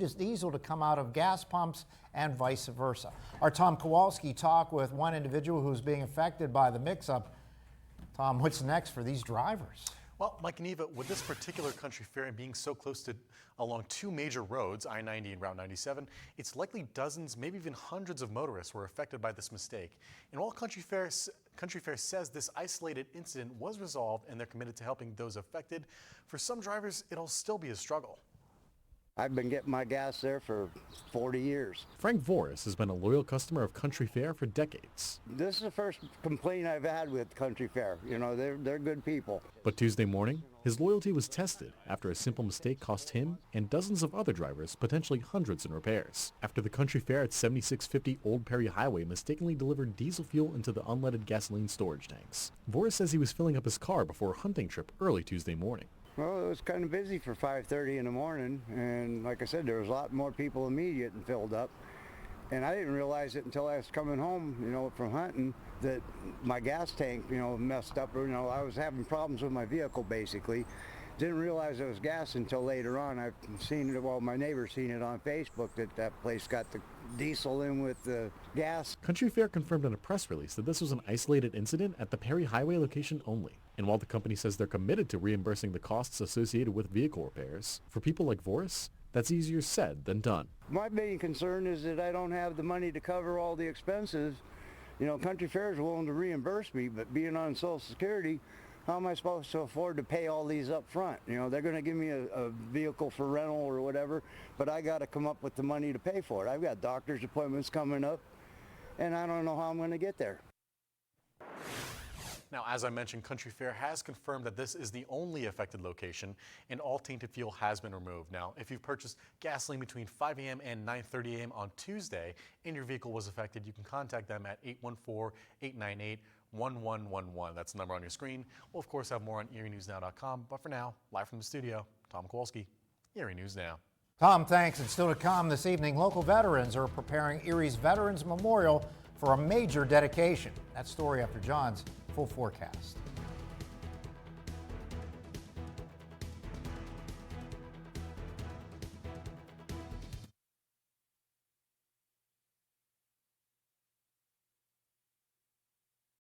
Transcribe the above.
his diesel to come out of gas pumps and vice versa. Our Tom Kowalski talked with one individual who's being affected by the mix-up. Tom, what's next for these drivers? Well, Mike and Eva, with this particular country fair and being so close to along two major roads, I-90 and Route 97, it's likely dozens, maybe even hundreds of motorists were affected by this mistake. And while Country Fair says this isolated incident was resolved and they're committed to helping those affected, for some drivers, it'll still be a struggle. I've been getting my gas there for 40 years. Frank Voris has been a loyal customer of Country Fair for decades. This is the first complaint I've had with Country Fair. You know, they're good people. But Tuesday morning, his loyalty was tested after a simple mistake cost him and dozens of other drivers potentially hundreds in repairs. After the Country Fair at 7650 Old Perry Highway mistakenly delivered diesel fuel into the unleaded gasoline storage tanks. Voris says he was filling up his car before a hunting trip early Tuesday morning. Well, it was kind of busy for 5:30 in the morning, and like I said, there was a lot more people than me getting filled up. And I didn't realize it until I was coming home, you know, from hunting, that my gas tank, you know, messed up. You know, I was having problems with my vehicle, basically. Didn't realize it was gas until later on. I've seen it, well, my neighbor's seen it on Facebook, that place got the diesel in with the gas. Country Fair confirmed in a press release that this was an isolated incident at the Perry Highway location only. And while the company says they're committed to reimbursing the costs associated with vehicle repairs, for people like Voris, that's easier said than done. My main concern is that I don't have the money to cover all the expenses. You know, Country Fair is willing to reimburse me, but being on Social Security, how am I supposed to afford to pay all these up front? You know, they're going to give me a vehicle for rental or whatever, but I got to come up with the money to pay for it. I've got doctor's appointments coming up, and I don't know how I'm going to get there. Now, as I mentioned, Country Fair has confirmed that this is the only affected location and all tainted fuel has been removed. Now, if you've purchased gasoline between 5 a.m. and 9:30 a.m. on Tuesday and your vehicle was affected, you can contact them at 814-898-1111. That's the number on your screen. We'll, of course, have more on ErieNewsNow.com. But for now, live from the studio, Tom Kowalski, Erie News Now. Tom, thanks. And still to come this evening, local veterans are preparing Erie's Veterans Memorial for a major dedication. That story after John's full forecast.